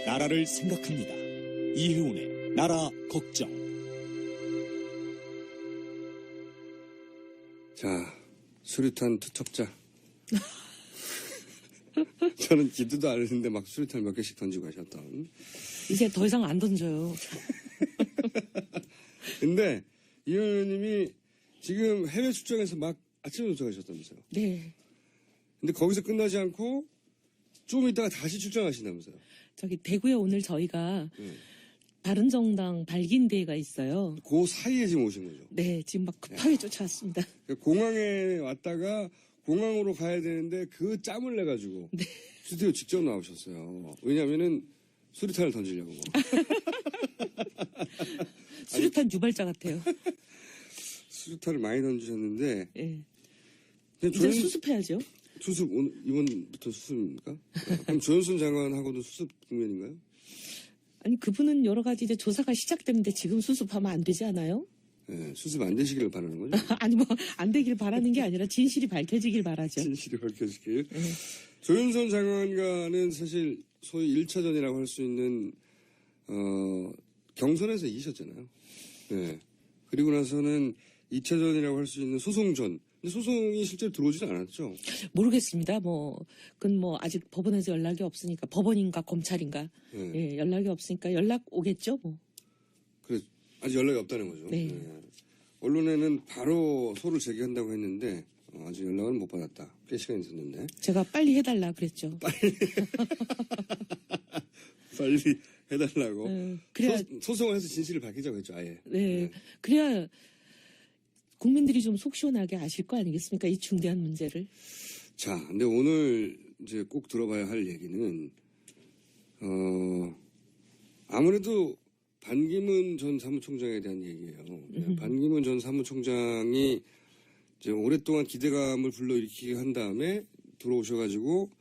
나라를 생각합니다. 이혜훈의 나라 걱정. 자, 수류탄 투척자. 저는 기도도 안 했는데 막 수류탄 몇 개씩 던지고 가셨던. 이제 더 이상 안 던져요. 근데 이 의원님이 지금 해외 출장에서 막 아침에 도착하셨다면서요. 네. 근데 거기서 끝나지 않고 좀 이따가 다시 출장하신다면서요. 저기 대구에 오늘 저희가 바른정당 발기인대회가 있어요. 그 사이에 지금 오신 거죠. 네, 지금 막 급하게 쫓아왔습니다. 공항에 왔다가 공항으로 가야 되는데 그 짬을 내가지고 스튜디오 직접 나오셨어요. 왜냐면은 수류탄을 던지려고. 수류탄 유발자 같아요. 수류탄을 많이 던지셨는데. 네. 그냥 이제 수습해야죠. 수습, 이번부터 수습입니까? 그럼 조현순 장관하고도 수습 국면인가요? 아니, 그분은 여러 가지 이제 조사가 시작됐는데 지금 수습하면 안 되지 않아요? 네, 수습 안 되시기를 바라는 거죠? 아니, 뭐, 안 되길 바라는 게 아니라 진실이 밝혀지길 바라죠. 진실이 밝혀지길. 조윤선 장관과는 사실 소위 1차전이라고 할 수 있는, 경선에서 이기셨잖아요. 네. 그리고 나서는 2차전이라고 할 수 있는 소송전. 근데 소송이 실제로 들어오지는 않았죠? 모르겠습니다. 그건 아직 법원에서 연락이 없으니까, 법원인가 검찰인가. 네. 예, 연락이 없으니까 연락 오겠죠, 뭐. 그래, 아직 연락이 없다는 거죠. 네. 언론에는 바로 소를 제기한다고 했는데, 아직 연락은 못 받았다. 꽤 시간이 있었는데. 제가 빨리 해달라 그랬죠. 빨리 해달라고. 그래야, 소송을 해서 진실을 밝히자고 했죠, 아예. 네. 그래야 국민들이 좀 속 시원하게 아실 거 아니겠습니까? 이 중대한 문제를. 자, 근데 오늘 이제 꼭 들어봐야 할 얘기는, 아무래도 반기문 전 사무총장에 대한 얘기예요. 반기문 전 사무총장이 이제 오랫동안 기대감을 불러일으키게 한 다음에 들어오셔가지고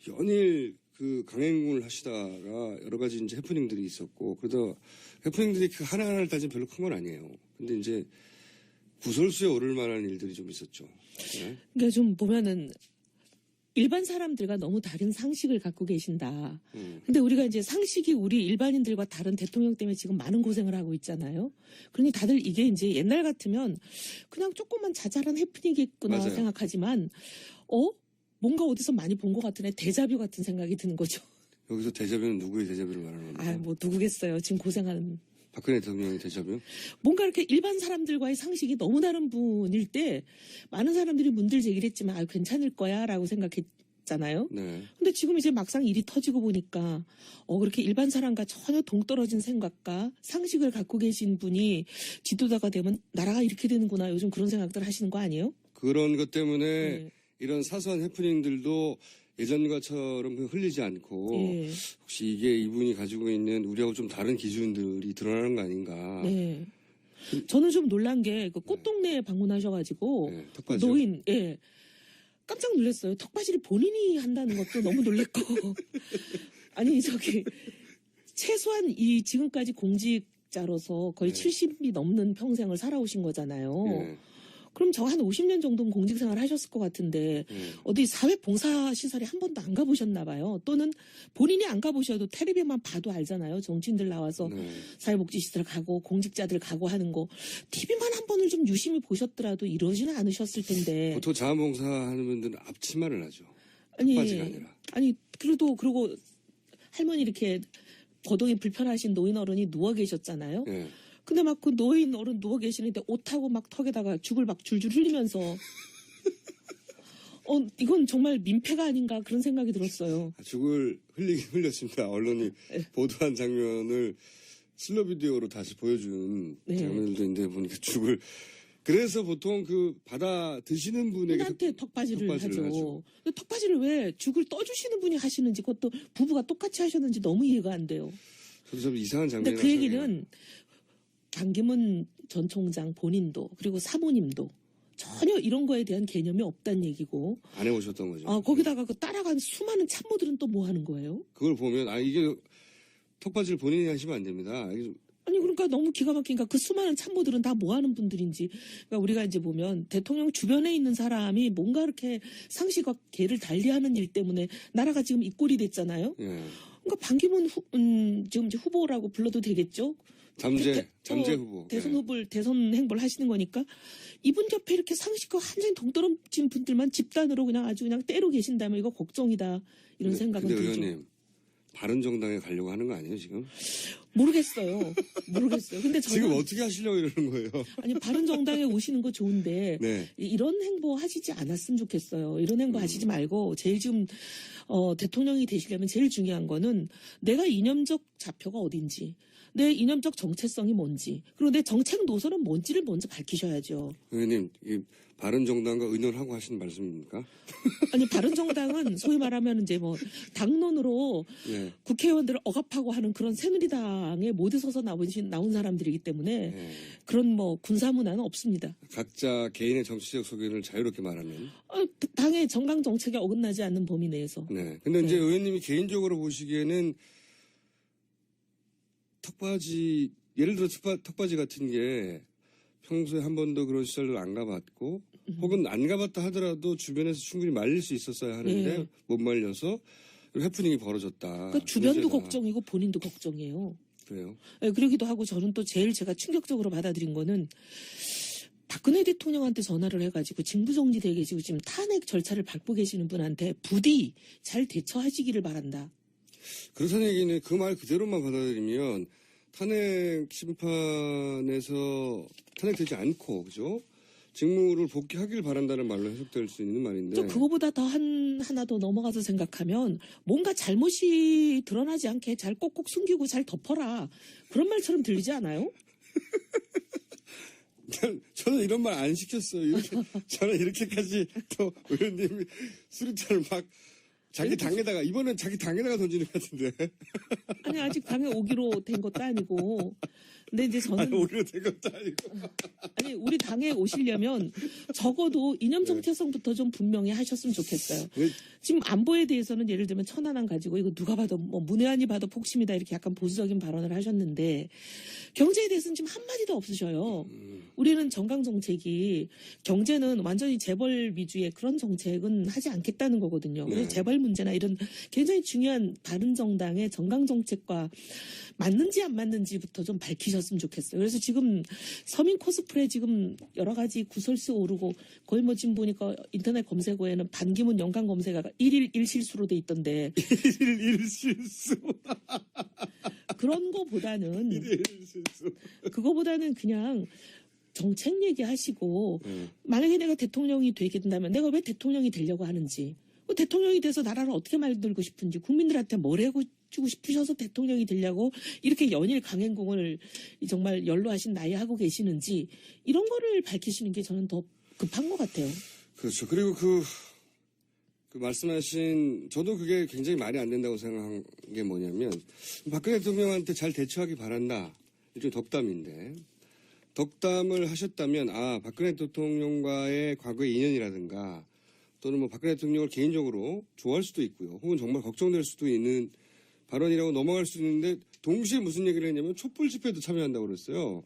연일 그 강행군을 하시다가 여러 가지 이제 해프닝들이 있었고, 그러다 해프닝들이 그 하나하나를 따지면 별로 큰 건 아니에요. 근데 이제 구설수에 오를 만한 일들이 좀 있었죠. 네? 그러니까 좀 보면은 일반 사람들과 너무 다른 상식을 갖고 계신다. 근데 우리가 이제 상식이 우리 일반인들과 다른 대통령 때문에 지금 많은 고생을 하고 있잖아요. 그러니 다들 이게 이제 옛날 같으면 그냥 조금만 자잘한 해프닝이겠구나 맞아요. 생각하지만, 뭔가 어디서 많이 본 것 같은 데자뷰 같은 생각이 드는 거죠. 여기서 대자뷰는 누구의 대자뷰를 말하는 겁니까? 누구겠어요. 지금 고생하는. 박근혜 대통령의 대자뷰? 뭔가 이렇게 일반 사람들과의 상식이 너무 다른 분일 때 많은 사람들이 문제를 제기를 했지만 괜찮을 거야 라고 생각했잖아요. 네. 근데 지금 이제 막상 일이 터지고 보니까 그렇게 일반 사람과 전혀 동떨어진 생각과 상식을 갖고 계신 분이 지도자가 되면 나라가 이렇게 되는구나, 요즘 그런 생각들 하시는 거 아니에요? 그런 것 때문에 네. 이런 사소한 해프닝들도 예전과처럼 흘리지 않고 네. 혹시 이게 이분이 가지고 있는 우리하고 좀 다른 기준들이 드러나는 거 아닌가. 네. 저는 좀 놀란 게 그 꽃동네에 방문하셔가지고 네, 턱받이요? 노인, 깜짝 놀랐어요. 턱받이를 본인이 한다는 것도 너무 놀랬고. 아니, 최소한 이 지금까지 공직자로서 거의 70이 넘는 평생을 살아오신 거잖아요. 네. 그럼 저 한 50년 정도는 공직생활 하셨을 것 같은데 어디 사회봉사시설에 한 번도 안 가보셨나 봐요. 또는 본인이 안 가보셔도 텔레비만 봐도 알잖아요. 정치인들 나와서 사회복지시설 가고 공직자들 가고 하는 거. TV만 한 번을 좀 유심히 보셨더라도 이러지는 않으셨을 텐데. 보통 자원봉사하는 분들은 앞치마를 하죠. 아니, 턱받이가 아니라. 그리고 할머니 이렇게 거동이 불편하신 노인 어른이 누워 계셨잖아요. 네. 근데 막 그 노인 어른 누워 계시는데 옷하고 막 턱에다가 죽을 막 줄줄 흘리면서 이건 정말 민폐가 아닌가 그런 생각이 들었어요. 죽을 흘리긴 흘렸습니다. 언론이 보도한 장면을 슬로 비디오로 다시 보여준 장면들도 있는데 보니까 죽을. 그래서 보통 받아 드시는 분에게 한테 턱받이를 하죠. 근데 턱받이를 왜 죽을 떠주시는 분이 하시는지, 그것도 부부가 똑같이 하셨는지 너무 이해가 안 돼요. 저도 좀 이상한 장면이 근데 그 얘기는 반기문 전 총장 본인도 그리고 사모님도 전혀 이런 거에 대한 개념이 없다는 얘기고. 안 해보셨던 거죠. 거기다가 그 따라간 수많은 참모들은 또 뭐 하는 거예요? 그걸 보면 이게 턱받이를 본인이 하시면 안 됩니다. 이게 아니, 그러니까 너무 기가 막히니까 그 수많은 참모들은 다 뭐 하는 분들인지. 그러니까 우리가 이제 보면 대통령 주변에 있는 사람이 뭔가 이렇게 상식과 개를 달리하는 일 때문에 나라가 지금 이 꼴이 됐잖아요. 예. 그러니까 반기문 지금 이제 후보라고 불러도 되겠죠? 잠재 후보. 대선 후보를 대선 행보를 하시는 거니까 이분 옆에 이렇게 상식과 완전히 동떨어진 분들만 집단으로 그냥 아주 그냥 때로 계신다면 이거 걱정이다 이런 생각은 근데 들죠. 의원님 바른정당에 가려고 하는 거 아니에요 지금? 모르겠어요. 근데 저는 지금 어떻게 하시려고 이러는 거예요? 아니 바른정당에 오시는 거 좋은데 네. 이런 행보 하시지 않았으면 좋겠어요. 이런 행보 하시지 말고 제일 지금 대통령이 되시려면 제일 중요한 거는 내가 이념적 좌표가 어딘지, 내 이념적 정체성이 뭔지, 그리고 내 정책 노선은 뭔지를 먼저 밝히셔야죠. 의원님 이 바른정당과 의논하고 하시는 말씀입니까? 아니 바른정당은 소위 말하면 이제 뭐 당론으로 네. 국회의원들을 억압하고 하는 그런 새누리당에 모두 서서 나온 사람들이기 때문에 네. 그런 뭐 군사 문화는 없습니다. 각자 개인의 정치적 소견을 자유롭게 말하면. 당의 정강 정책에 어긋나지 않는 범위 내에서. 네. 근데 이제 의원님이 개인적으로 보시기에는 턱받이 예를 들어 턱받이 같은 게 평소에 한 번도 그런 시설을 안 가봤고 혹은 안 가봤다 하더라도 주변에서 충분히 말릴 수 있었어야 하는데 네. 못 말려서 해프닝이 벌어졌다. 그러니까 주변도 문제다. 걱정이고 본인도 걱정이에요. 그래요. 네, 그러기도 하고 저는 또 제일 제가 충격적으로 받아들인 거는 박근혜 대통령한테 전화를 해가지고 징부정지돼 계시고 지금 탄핵 절차를 밟고 계시는 분한테 부디 잘 대처하시기를 바란다. 그렇다는 얘기는 그 말 그대로만 받아들이면 탄핵 심판에서 탄핵되지 않고 그죠? 직무를 복귀하길 바란다는 말로 해석될 수 있는 말인데. 또 그거보다 더 하나 더 넘어가서 생각하면 뭔가 잘못이 드러나지 않게 잘 꼭꼭 숨기고 잘 덮어라. 그런 말처럼 들리지 않아요? 저는 이런 말 안 시켰어요. 저는 이렇게까지 또 의원님이 수류탄을 막 자기 당에다가 이번엔 자기 당에다가 던지는 것 같은데. 아니 아직 당에 오기로 된 것도 아니고. 근데 이제 저는 아니 오히려 된 것도 아니고. 아니 우리 당에 오시려면 적어도 이념 정체성부터 좀 분명히 하셨으면 좋겠어요. 네. 지금 안보에 대해서는 예를 들면 천안함 가지고 이거 누가 봐도 뭐 문외한이 봐도 폭심이다 이렇게 약간 보수적인 발언을 하셨는데 경제에 대해서는 지금 한마디도 없으셔요. 우리는 정강 정책이 경제는 완전히 재벌 위주의 그런 정책은 하지 않겠다는 거거든요. 그래서 재벌 문제나 이런 굉장히 중요한 바른정당의 정강 정책과 맞는지 안 맞는지부터 좀 밝히셨으면 좋겠어요. 그래서 지금 서민 코스프레 지금 여러 가지 구설수 오르고 거의 뭐 지금 보니까 인터넷 검색어에는 반기문 연관 검색어가 1일 1실수로 돼 있던데 1일 1실수. 그런 거보다는 1일 1실수. 그거보다는 그냥 정책 얘기하시고 만약에 내가 대통령이 되게 된다면 내가 왜 대통령이 되려고 하는지 대통령이 돼서 나라를 어떻게 만들고 싶은지 국민들한테 뭘 해주고 싶으셔서 대통령이 되려고 이렇게 연일 강행군을 정말 연로하신 나이에 하고 계시는지 이런 거를 밝히시는 게 저는 더 급한 것 같아요. 그렇죠. 그리고 그 말씀하신 저도 그게 굉장히 말이 안 된다고 생각한 게 뭐냐면 박근혜 대통령한테 잘 대처하기 바란다. 일종의 덕담인데 덕담을 하셨다면 박근혜 대통령과의 과거의 인연이라든가 또는 뭐 박근혜 대통령을 개인적으로 좋아할 수도 있고요. 혹은 정말 걱정될 수도 있는 발언이라고 넘어갈 수 있는데 동시에 무슨 얘기를 했냐면 촛불 집회도 참여한다고 그랬어요.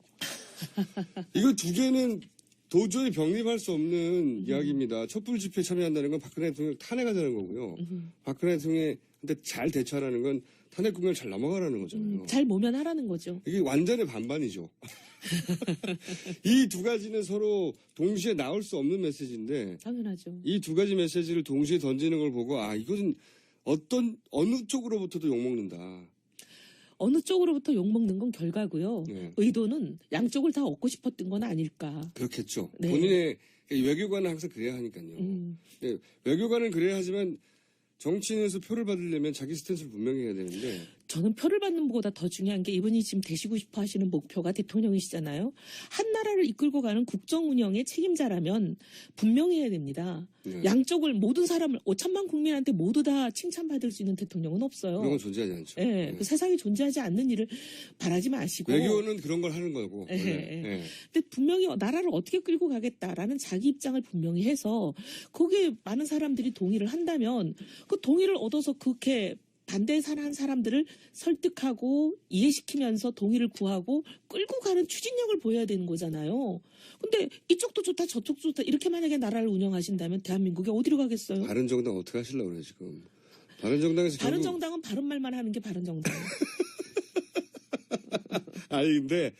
이거 두 개는 도저히 병립할 수 없는 이야기입니다. 촛불 집회에 참여한다는 건 박근혜 대통령 탄핵하자는 거고요. 박근혜 대통령한테 잘 대처하라는 건 탄핵 국면을 잘 넘어가라는 거잖아요. 잘 모면하라는 거죠. 이게 완전히 반반이죠. 이 두 가지는 서로 동시에 나올 수 없는 메시지인데 당연하죠. 이 두 가지 메시지를 동시에 던지는 걸 보고 이것은 어느 쪽으로부터도 욕먹는다. 어느 쪽으로부터 욕먹는 건 결과고요. 네. 의도는 양쪽을 다 얻고 싶었던 건 아닐까. 그렇겠죠. 네. 본인의 외교관은 항상 그래야 하니까요. 네, 외교관은 그래야 하지만 정치인에서 표를 받으려면 자기 스탠스를 분명히 해야 되는데 저는 표를 받는 것보다 더 중요한 게 이분이 지금 되시고 싶어 하시는 목표가 대통령이시잖아요. 한 나라를 이끌고 가는 국정 운영의 책임자라면 분명히 해야 됩니다. 네. 양쪽을 모든 사람을 5천만 국민한테 모두 다 칭찬받을 수 있는 대통령은 없어요. 그런 건 존재하지 않죠. 예, 네. 그 세상에 존재하지 않는 일을 바라지 마시고. 외교는 그런 걸 하는 거고. 예, 원래. 예. 네. 근데 분명히 나라를 어떻게 끌고 가겠다라는 자기 입장을 분명히 해서 거기에 많은 사람들이 동의를 한다면 그 동의를 얻어서 그렇게 반대에 한 사람들을 설득하고 이해시키면서 동의를 구하고 끌고 가는 추진력을 보여야 되는 거잖아요. 근데 이쪽도 좋다 저쪽도 좋다 이렇게 만약에 나라를 운영하신다면 대한민국이 어디로 가겠어요? 바른정당 어떻게 하시려고 그래요 지금. 바른정당에서 바른정당은 바른 말만 하는 게 바른정당이에요. 아니 근데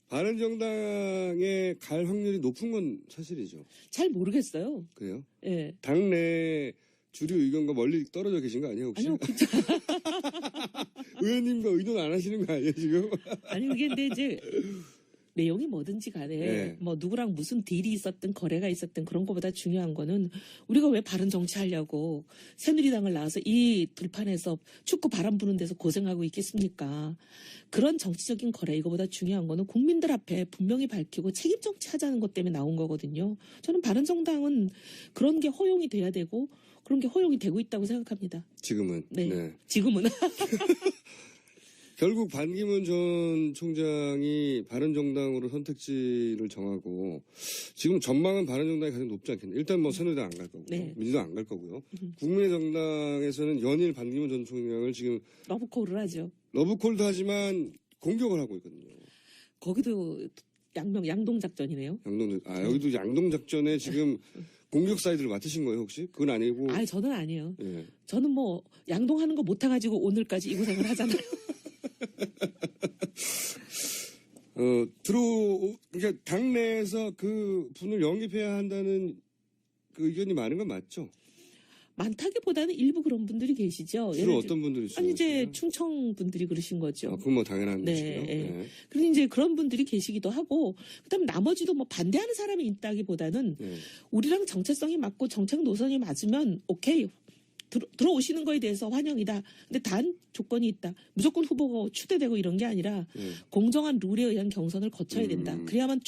바른정당에 갈 확률이 높은 건 사실이죠. 잘 모르겠어요. 그래요? 예. 당내 주류 의견과 멀리 떨어져 계신 거 아니에요 혹시? 아니요, 의원님과 의논 안 하시는 거 아니에요 지금? 아니 그게 근데 이제 내용이 뭐든지 간에 네. 뭐 누구랑 무슨 딜이 있었든 거래가 있었든 그런 것보다 중요한 거는 우리가 왜 바른 정치하려고 새누리당을 나와서 이 들판에서 축구 바람 부는 데서 고생하고 있겠습니까? 그런 정치적인 거래 이거보다 중요한 거는 국민들 앞에 분명히 밝히고 책임 정치하자는 것 때문에 나온 거거든요. 저는 바른 정당은 그런 게 허용이 돼야 되고 그런 게 허용이 되고 있다고 생각합니다. 지금은. 네. 지금은. 결국 반기문 전 총장이 바른정당으로 선택지를 정하고 지금 전망은 바른정당이 가장 높지 않겠네요. 일단 뭐 새누리당 안 갈 거고요. 네. 민주당 안 갈 거고요. 국민의 정당에서는 연일 반기문 전 총장을 지금 러브콜을 하죠. 러브콜도 하지만 공격을 하고 있거든요. 거기도 양동작전이네요. 여기도 양동작전에 지금 공격 사이드를 맡으신 거예요 혹시? 그건 아니고. 아니 저는 아니에요. 예. 저는 뭐 양동하는 거 못해가지고 오늘까지 이 고생을 하잖아요. 그러니까 당내에서 그 분을 영입해야 한다는 그 의견이 많은 건 맞죠? 많다기보다는 일부 그런 분들이 계시죠. 주로 어떤 분들이 있어요? 아니 이제 충청 분들이 그러신 거죠. 그건 뭐 당연한 네, 것이고요. 네. 네. 그리고 이제 그런 분들이 계시기도 하고, 그다음 나머지도 뭐 반대하는 사람이 있다기보다는 네. 우리랑 정체성이 맞고 정책 노선이 맞으면 오케이. 들어오시는 거에 대해서 환영이다. 근데 단 조건이 있다. 무조건 후보가 추대되고 이런 게 아니라 공정한 룰에 의한 경선을 거쳐야 된다. 그래야만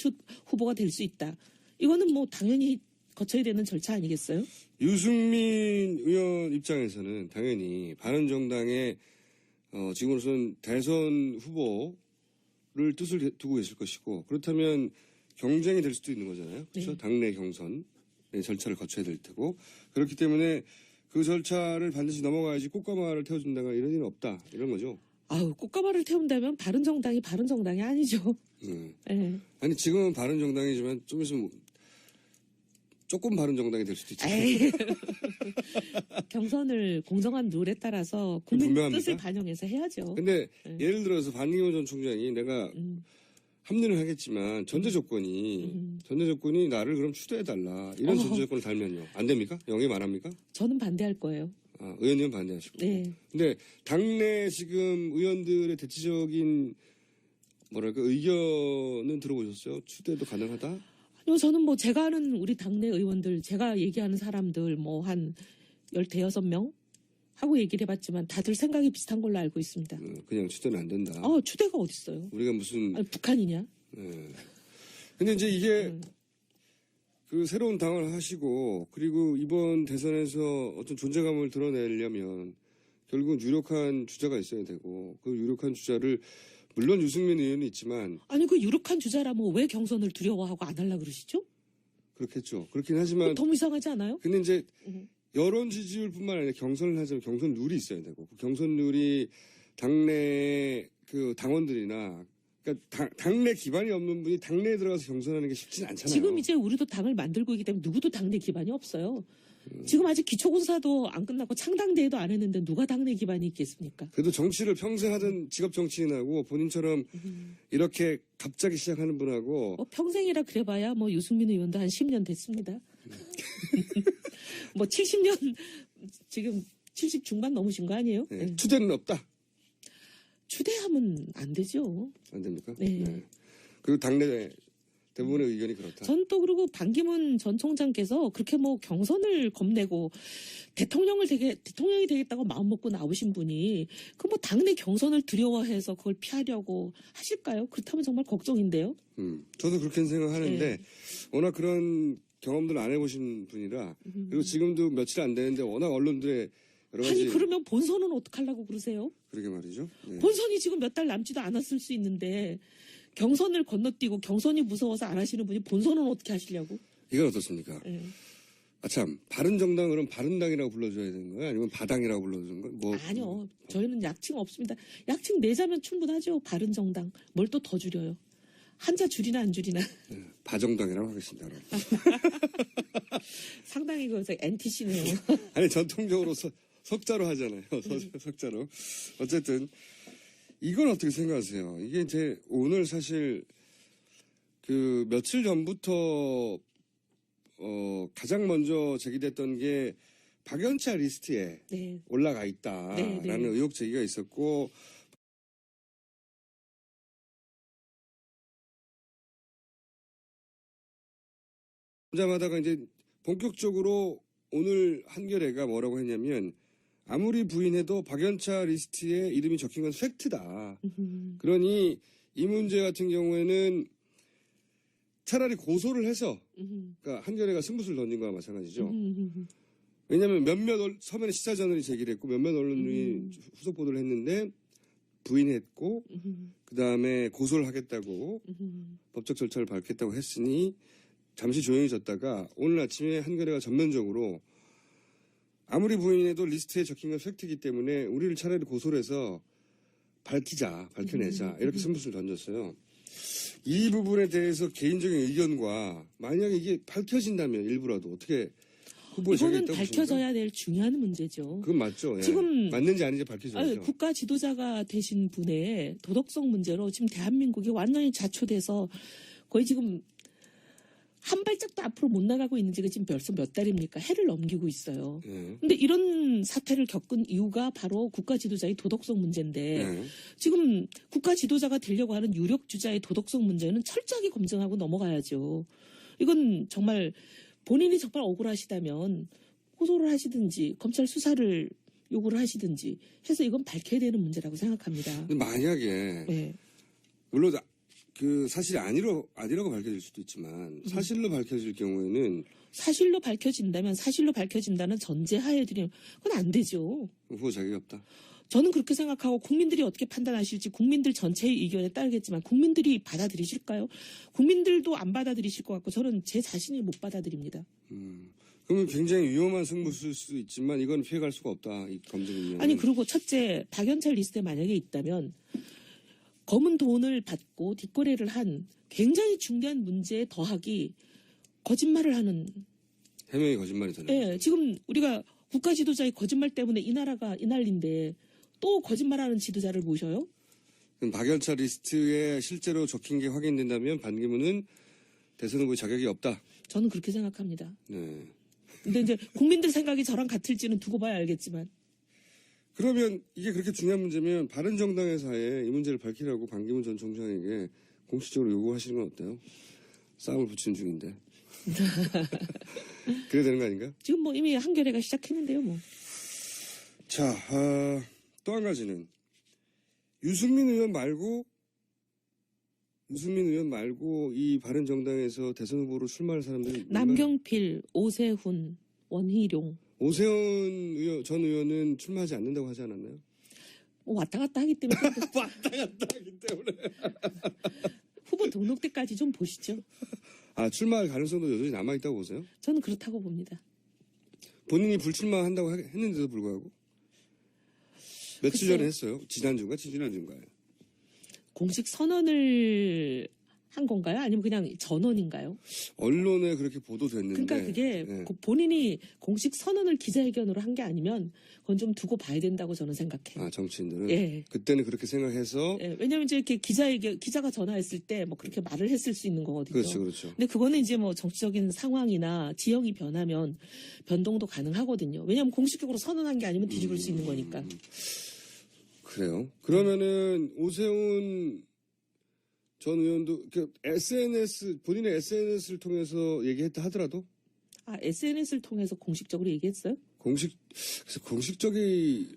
후보가 될 수 있다. 이거는 뭐 당연히 거쳐야 되는 절차 아니겠어요? 유승민 의원 입장에서는 당연히 바른정당의 지금으로서는 대선 후보를 뜻을 두고 계실 것이고 그렇다면 경쟁이 될 수도 있는 거잖아요. 그렇죠? 네. 당내 경선의 절차를 거쳐야 될 테고 그렇기 때문에 그 절차를 반드시 넘어가야지 꽃가마를 태워준다가 이런 일은 없다. 이런 거죠. 아유, 꽃가마를 태운다면 바른정당이 아니죠. 네. 아니 지금은 바른정당이지만 좀 있으면 조금 바른정당이 될 수도 있잖아요. 에이. 경선을 공정한 룰에 따라서 국민 분명합니다. 뜻을 반영해서 해야죠. 근데 예를 들어서 반기문 전 총장이 내가 합류를 하겠지만 전제 조건이 나를 그럼 추대해달라 이런 전제 조건을 달면요 안 됩니까? 영입 안 합니까? 저는 반대할 거예요. 의원님은 반대하시고. 네. 근데 당내 지금 의원들의 대체적인 의견은 들어보셨어요? 추대도 가능하다? 아니요, 저는 뭐 제가 아는 우리 당내 의원들, 제가 얘기하는 사람들 뭐 한 16명 하고 얘기를 해봤지만 다들 생각이 비슷한 걸로 알고 있습니다. 그냥 추대는 안 된다. 추대가 어딨어요? 우리가 무슨 아니, 북한이냐? 근데 이제 이게 그 새로운 당을 하시고 그리고 이번 대선에서 어떤 존재감을 드러내려면 결국은 유력한 주자가 있어야 되고 그 유력한 주자를 물론 유승민 의원이 있지만 아니 그 유력한 주자라면 왜 경선을 두려워하고 안 하려고 그러시죠? 그렇겠죠. 그렇긴 하지만 너무 이상하지 않아요? 근데 이제 여론 지지율뿐만 아니라 경선을 하자면 경선 룰이 있어야 되고 그 경선 룰이 당내 그 당원들이나 그러니까 당내 기반이 없는 분이 당내에 들어가서 경선하는 게 쉽지는 않잖아요. 지금 이제 우리도 당을 만들고 있기 때문에 누구도 당내 기반이 없어요. 지금 아직 기초고사도 안 끝나고 창당대회도 안 했는데 누가 당내 기반이 있겠습니까? 그래도 정치를 평생 하던 직업 정치인하고 본인처럼 이렇게 갑자기 시작하는 분하고 뭐 평생이라 그래봐야 뭐 유승민 의원도 한 10년 됐습니다. 뭐 70년 지금 70 중반 넘으신 거 아니에요? 네. 추대는 없다. 추대하면 안 되죠. 안 됩니까? 네. 그리고 당내 대부분의 의견이 그렇다. 전 또 그리고 반기문 전 총장께서 그렇게 뭐 경선을 겁내고 대통령이 되겠다고 마음 먹고 나오신 분이 그 뭐 당내 경선을 두려워해서 그걸 피하려고 하실까요? 그렇다면 정말 걱정인데요. 저도 그렇게 생각하는데 네. 워낙 그런 경험들 안 해보신 분이라 그리고 지금도 며칠 안 되는데 워낙 언론들의 여러 가지 아니 그러면 본선은 어떡하려고 그러세요? 그러게 말이죠. 네. 본선이 지금 몇 달 남지도 않았을 수 있는데 경선을 건너뛰고 경선이 무서워서 안 하시는 분이 본선은 어떻게 하시려고? 이건 어떻습니까? 네. 참 바른정당 그럼 바른당이라고 불러줘야 되는 거예요? 아니면 바당이라고 불러주는 거예요? 뭐 아니요. 저희는 약칭 없습니다. 약칭 내자면 충분하죠. 바른정당. 뭘 또 더 줄여요. 한자 줄이나 안 줄이나. 바정당이라고 하겠습니다. 상당히 그 NTC네요. 아니 전통적으로 석자로 하잖아요. 석자로. 어쨌든 이건 어떻게 생각하세요? 이게 이제 오늘 사실 그 며칠 전부터 가장 먼저 제기됐던 게 박연차 리스트에 네. 올라가 있다라는 의혹 제기가 있었고 자마다가 이제 본격적으로 오늘 한겨레가 뭐라고 했냐면 아무리 부인해도 박연차 리스트에 이름이 적힌 건 팩트다. 그러니 이 문제 같은 경우에는 차라리 고소를 해서 그러니까 한겨레가 승부수를 던진 거와 마찬가지죠. 왜냐하면 서면에 시사전언이 제기를 했고 몇몇 언론이 후속 보도를 했는데 부인했고 그 다음에 고소를 하겠다고 법적 절차를 밟겠다고 했으니 잠시 조용해졌다가 오늘 아침에 한겨레가 전면적으로 아무리 부인해도 리스트에 적힌 건 팩트이기 때문에 우리를 차라리 고소를 해서 밝혀내자 이렇게 승부수를 던졌어요. 이 부분에 대해서 개인적인 의견과 만약에 이게 밝혀진다면 일부라도 어떻게 후보에 이거는 적용했다고 밝혀져야 될 중요한 문제죠. 그건 맞죠. 예. 지금 맞는지 아닌지 밝혀져야죠. 국가 지도자가 되신 분의 도덕성 문제로 지금 대한민국이 완전히 자초돼서 거의 지금 한 발짝도 앞으로 못 나가고 있는 지가 지금 벌써 몇 달입니까? 해를 넘기고 있어요. 근데 이런 사태를 겪은 이유가 바로 국가 지도자의 도덕성 문제인데 지금 국가 지도자가 되려고 하는 유력 주자의 도덕성 문제는 철저하게 검증하고 넘어가야죠. 이건 정말 본인이 정말 억울하시다면 고소를 하시든지 검찰 수사를 요구를 하시든지 해서 이건 밝혀야 되는 문제라고 생각합니다. 근데 만약에 물론 그 사실이 아니라고 밝혀질 수도 있지만 사실로 밝혀질 경우에는 사실로 밝혀진다는 전제하에 드리면 그건 안 되죠. 후보 자격이 없다. 저는 그렇게 생각하고 국민들이 어떻게 판단하실지 국민들 전체의 의견에 따르겠지만 국민들이 받아들이실까요? 국민들도 안 받아들이실 것 같고 저는 제 자신이 못 받아들입니다. 그러면 굉장히 위험한 승부수일 수도 있지만 이건 피해갈 수가 없다. 이 검증이면. 아니 그리고 첫째 박연차 리스트에 만약에 있다면 검은 돈을 받고 뒷거래를 한 굉장히 중대한 문제에 더하기 거짓말을 하는. 해명이 거짓말이 되는 거죠. 예, 지금 우리가 국가 지도자의 거짓말 때문에 이 나라가 이 난리인데 또 거짓말하는 지도자를 모셔요? 그럼 박연차 리스트에 실제로 적힌 게 확인된다면 반기문은 대선 후보의 자격이 없다. 저는 그렇게 생각합니다. 네. 근데 이제 국민들 생각이 저랑 같을지는 두고 봐야 알겠지만. 그러면 이게 그렇게 중요한 문제면 바른정당에서의 이 문제를 밝히라고 반기문 전 총장에게 공식적으로 요구하시는 건 어때요? 싸움을 붙이는 중인데. 그래야 되는 거 아닌가? 지금 뭐 이미 한겨레가 시작했는데요, 뭐. 자, 또 한 가지는 유승민 의원 말고 이 바른정당에서 대선 후보로 출마할 사람들이 남경필, 오세훈, 원희룡. 오세훈 전 의원은 출마하지 않는다고 하지 않았나요? 왔다 갔다 하기 때문에. 왔다 갔다 하기 때문에. 후보 등록 때까지 좀 보시죠. 출마할 가능성도 여전히 남아있다고 보세요? 저는 그렇다고 봅니다. 본인이 불출마한다고 했는데도 불구하고? 며칠 전에 했어요. 지난주인가요? 공식 선언을 한 건가요? 아니면 그냥 전언인가요? 언론에 그렇게 보도됐는데. 그러니까 그게 본인이 공식 선언을 기자회견으로 한 게 아니면 그건 좀 두고 봐야 된다고 저는 생각해요. 정치인들은? 예. 그때는 그렇게 생각해서. 예. 왜냐면 이제 이렇게 기자가 전화했을 때 뭐 그렇게 말을 했을 수 있는 거거든요. 그렇죠. 근데 그거는 이제 뭐 정치적인 상황이나 지형이 변하면 변동도 가능하거든요. 왜냐면 공식적으로 선언한 게 아니면 뒤집을 수 있는 거니까. 그래요. 그러면은 오세훈 전 의원도 본인의 SNS를 통해서 얘기했다 하더라도? SNS를 통해서 공식적으로 얘기했어요?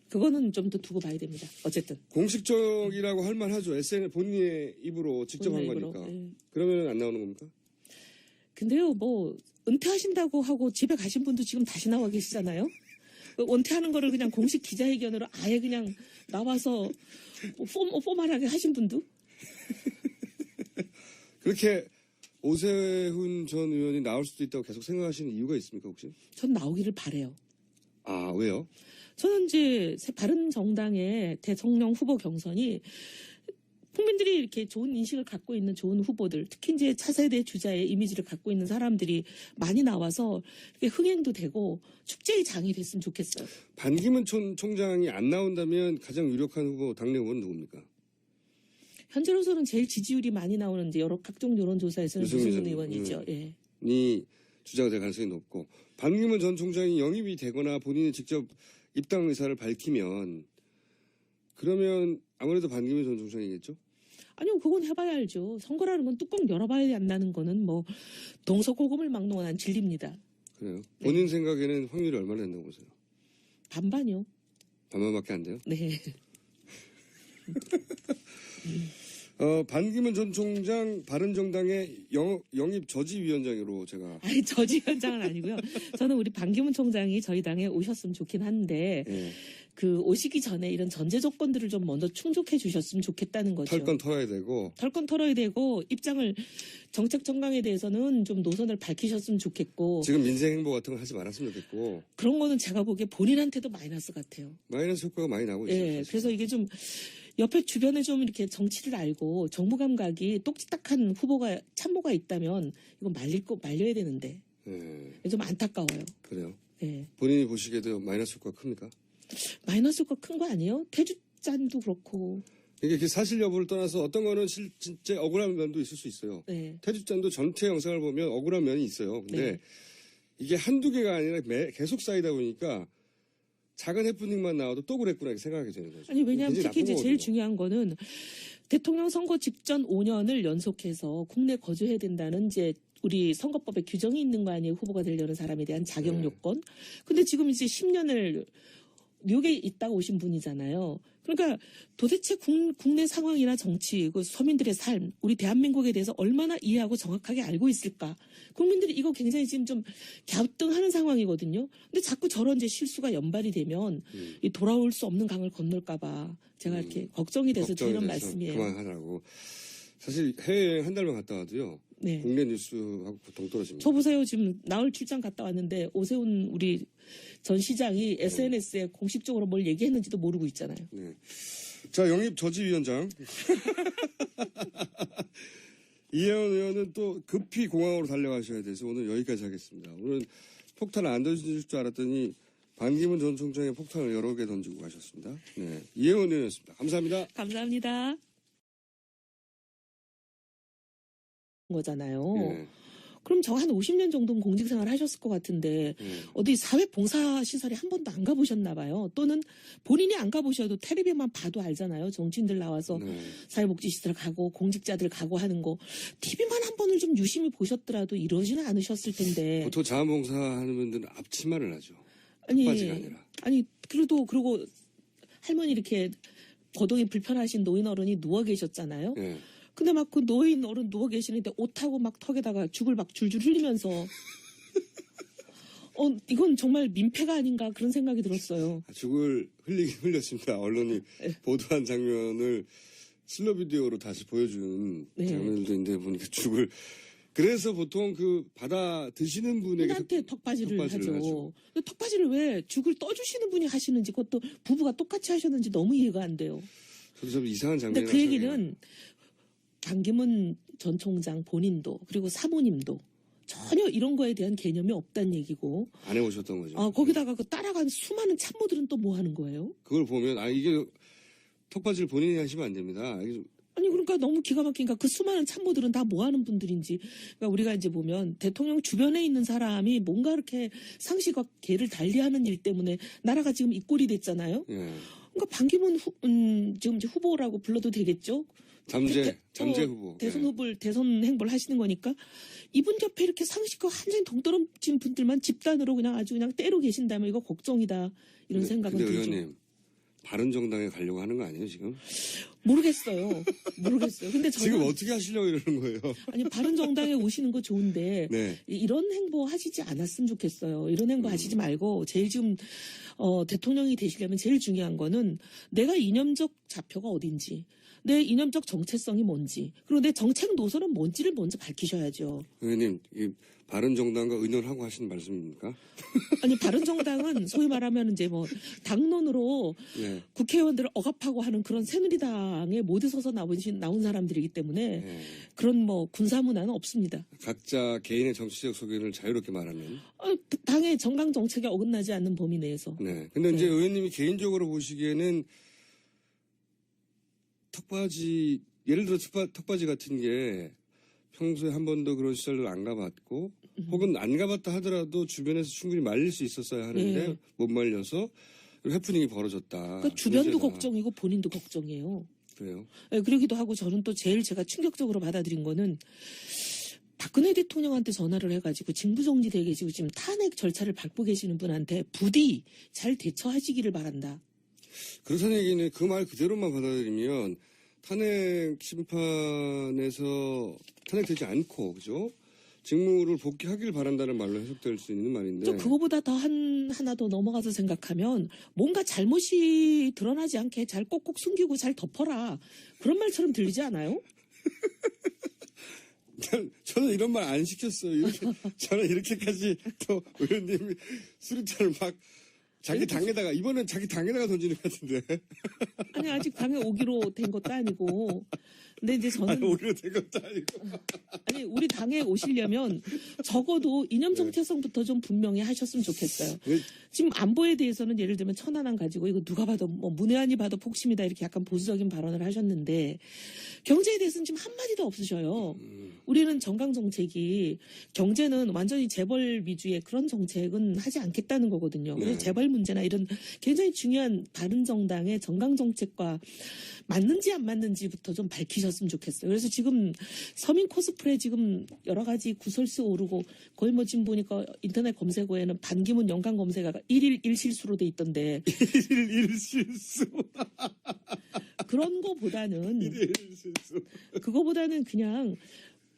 그거는 좀 더 두고 봐야 됩니다. 어쨌든. 공식적이라고 할 만하죠. 본인의 입으로 직접 한 거니까. 네. 그러면 안 나오는 겁니까? 근데요, 뭐 은퇴하신다고 하고 집에 가신 분도 지금 다시 나와 계시잖아요. 은퇴하는 거를 그냥 공식 기자회견으로 아예 그냥 나와서 포멀하게 하신 분도. 그렇게 오세훈 전 의원이 나올 수도 있다고 계속 생각하시는 이유가 있습니까, 혹시? 전 나오기를 바래요. 왜요? 저는 이제 바른정당의 대통령 후보 경선이 국민들이 이렇게 좋은 인식을 갖고 있는 좋은 후보들, 특히 이제 차세대 주자의 이미지를 갖고 있는 사람들이 많이 나와서 이렇게 흥행도 되고 축제의 장이 됐으면 좋겠어요. 반기문 총장이 안 나온다면 가장 유력한 후보 당내 후보는 누굽니까? 현재로서는 제일 지지율이 많이 나오는 이제 여러 각종 여론조사에서는 유승민 의원이죠. 예. 이 주자가 될 가능성이 높고, 반기문 전 총장이 영입이 되거나 본인이 직접 입당 의사를 밝히면 그러면 아무래도 반기문 전 총장이겠죠? 아니요, 그건 해봐야 알죠. 선거라는 건 뚜껑 열어봐야 안다는 거는 뭐 동서고금을 막론한 진리입니다. 그래요? 본인 생각에는 확률이 얼마나 된다고 보세요? 반반이요. 반반밖에 안 돼요? 네. 반기문 전 총장 바른정당의 영입 저지위원장으로 제가. 아니, 저지위원장은 아니고요. 저는 우리 반기문 총장이 저희 당에 오셨으면 좋긴 한데 예. 그 오시기 전에 이런 전제 조건들을 좀 먼저 충족해 주셨으면 좋겠다는 거죠. 털건 털어야 되고. 털건 털어야 되고 입장을 정책 정강에 대해서는 좀 노선을 밝히셨으면 좋겠고. 지금 민생 행보 같은 거 하지 말았으면 좋겠고. 그런 거는 제가 보기에 본인한테도 마이너스 같아요. 마이너스 효과가 많이 나고 있어요. 예, 그래서 이게 좀 옆에 주변에 좀 이렇게 정치를 알고 정무 감각이 똑딱한 후보가 참모가 있다면 이건 말려야 되는데 예. 좀 안타까워요. 그래요? 예. 본인이 보시기에도 마이너스 효과가 큽니까? 마이너스가 큰 거 아니에요? 퇴주잔도 그렇고. 이게 그 사실 여부를 떠나서 어떤 거는 진짜 억울한 면도 있을 수 있어요. 네. 태주잔도 전체 영상을 보면 억울한 면이 있어요. 근데 네. 이게 한두 개가 아니라 계속 쌓이다 보니까 작은 해프닝만 나와도 또 그랬구나 이렇게 생각하게 되는 거죠. 아니, 왜냐하면 굉장히 특히 이제 나쁜 제일 거거든요. 중요한 거는 대통령 선거 직전 5년을 연속해서 국내 거주해야 된다는 이제 우리 선거법에 규정이 있는 거 아니에요? 후보가 되려는 사람에 대한 자격 네. 요건. 근데 지금 이제 10년을 뉴욕에 있다가 오신 분이잖아요. 그러니까 도대체 국내 상황이나 정치, 그 서민들의 삶, 우리 대한민국에 대해서 얼마나 이해하고 정확하게 알고 있을까? 국민들이 이거 굉장히 지금 좀 갸우뚱하는 상황이거든요. 근데 자꾸 저런 이제 실수가 연발이 되면 이 돌아올 수 없는 강을 건널까봐 제가 이렇게 걱정이 돼서 드리는 말씀이에요. 그만하라고. 사실 해외여행 한 달만 갔다 와도요. 네. 국내 뉴스하고 동떨어집니다. 저 보세요. 지금 나흘 출장 갔다 왔는데 오세훈 우리 전 시장이 SNS에 공식적으로 뭘 얘기했는지도 모르고 있잖아요. 네. 자, 영입 저지위원장. 이혜원 의원은 또 급히 공항으로 달려가셔야 돼서 오늘 여기까지 하겠습니다. 오늘 폭탄 안 던질 줄 알았더니 반기문 전 총장의 폭탄을 여러 개 던지고 가셨습니다. 네. 이혜원 의원이었습니다. 감사합니다. 감사합니다. 거잖아요. 네. 그럼 저 한 50년 정도는 공직생활 하셨을 것 같은데 어디 사회봉사시설에 한 번도 안 가보셨나 봐요. 또는 본인이 안 가보셔도 텔레비만 봐도 알잖아요. 정치인들 나와서 네. 사회복지시설 가고 공직자들 가고 하는 거 TV만 한 번을 좀 유심히 보셨더라도 이러지는 않으셨을 텐데. 보통 자원봉사 하는 분들은 앞치마를 하죠. 아니, 바지가 아니라. 아니 그리고 할머니 이렇게 거동이 불편하신 노인 어른이 누워 계셨잖아요. 네. 근데 막 그 노인 어른 누워 계시는데 옷하고 막 턱에다가 죽을 막 줄줄 흘리면서 이건 정말 민폐가 아닌가 그런 생각이 들었어요. 죽을 흘리긴 흘렸습니다. 언론이 보도한 장면을 슬로 비디오로 다시 보여준 네. 장면들도 있는데 보니까 죽을. 그래서 보통 그 받아 드시는 분에게 한테 턱받이를 턱받이를 하죠. 근데 턱받이를 왜 죽을 떠주시는 분이 하시는지 그것도 부부가 똑같이 하셨는지 너무 이해가 안 돼요. 저도 좀 이상한 근데 장면이라서. 그 얘기는 반기문 전 총장 본인도 그리고 사모님도 전혀 이런 거에 대한 개념이 없다는 얘기고. 안 해오셨던 거죠. 거기다가 그 따라간 수많은 참모들은 또 뭐 하는 거예요? 그걸 보면 이게 턱받이를 본인이 하시면 안 됩니다. 이게 좀 아니 그러니까 너무 기가 막히니까 그 수많은 참모들은 다 뭐 하는 분들인지. 그러니까 우리가 이제 보면 대통령 주변에 있는 사람이 뭔가 이렇게 상식과 개를 달리하는 일 때문에 나라가 지금 이 꼴이 됐잖아요. 예. 그러니까 반기문 지금 이제 후보라고 불러도 되겠죠? 잠재 후보. 대선 예. 후보를 대선 행보를 하시는 거니까 이분 옆에 이렇게 상식과 완전히 동떨어진 분들만 집단으로 그냥 아주 그냥 때로 계신다면 이거 걱정이다 이런 생각은 근데 들죠. 의원님 바른정당에 가려고 하는 거 아니에요 지금? 모르겠어요. 근데 저는 지금 어떻게 하시려고 이러는 거예요? 아니 바른정당에 오시는 거 좋은데 네. 이런 행보 하시지 않았으면 좋겠어요. 이런 행보 하시지 말고 제일 지금 대통령이 되시려면 제일 중요한 거는 내가 이념적 좌표가 어딘지 내 이념적 정체성이 뭔지, 그리고 내 정책 노선은 뭔지를 먼저 밝히셔야죠. 의원님, 이 바른정당과 의논하고 하신 말씀입니까? 아니, 바른정당은 소위 말하면 이제 뭐 당론으로 네. 국회의원들을 억압하고 하는 그런 새누리당에 모두 서서 나온 사람들이기 때문에 네. 그런 뭐 군사 문화는 없습니다. 각자 개인의 정치적 소견을 자유롭게 말하는. 당의 정강 정책에 어긋나지 않는 범위 내에서. 네. 근데 이제 의원님이 개인적으로 보시기에는 턱받이, 예를 들어 턱받이 같은 게 평소에 한 번도 그런 시설을 안 가봤고, 혹은 안 가봤다 하더라도 주변에서 충분히 말릴 수 있었어야 하는데 네. 못 말려서 해프닝이 벌어졌다. 그러니까 주변도 문제다. 걱정이고 본인도 걱정이에요. 그래요? 네, 그러기도 하고 저는 또 제일 제가 충격적으로 받아들인 거는 박근혜 대통령한테 전화를 해가지고 징부정지돼 계시고 지금 탄핵 절차를 밟고 계시는 분한테 부디 잘 대처하시기를 바란다. 그렇다는 얘기는 그 말 그대로만 받아들이면 탄핵 심판에서 탄핵되지 않고, 그죠? 직무를 복귀하길 바란다는 말로 해석될 수 있는 말인데. 좀 그거보다 더 하나 더 넘어가서 생각하면 뭔가 잘못이 드러나지 않게 잘 꼭꼭 숨기고 잘 덮어라. 그런 말처럼 들리지 않아요? 저는 이런 말 안 시켰어요. 저는 이렇게까지 또 의원님이 수류탄을 막 자기 당에다가, 이번엔 자기 당에다가 던지는 것 같은데. 아니, 아직 당에 오기로 된 것도 아니고. 근데 이제 저는. 오히려 된 것도 아니고. 아니, 우리 당에 오시려면 적어도 이념 정체성부터 좀 분명히 하셨으면 좋겠어요. 네. 지금 안보에 대해서는 예를 들면 천안함 가지고 이거 누가 봐도 뭐 문외한이 봐도 폭심이다 이렇게 약간 보수적인 발언을 하셨는데 경제에 대해서는 지금 한마디도 없으셔요. 우리는 정강 정책이 경제는 완전히 재벌 위주의 그런 정책은 하지 않겠다는 거거든요. 그래서 재벌 문제나 이런 굉장히 중요한 바른정당의 정강 정책과 맞는지 안 맞는지부터 좀 밝히셨으면 좋겠어요. 그래서 지금 서민 코스프레 지금 여러 가지 구설수 오르고 거의 뭐 지금 보니까 인터넷 검색어에는 반기문 연관 검색어가 1일 1실수로 돼 있던데 1일 1실수. 그런 거보다는 1일 1실수. 그거보다는 그냥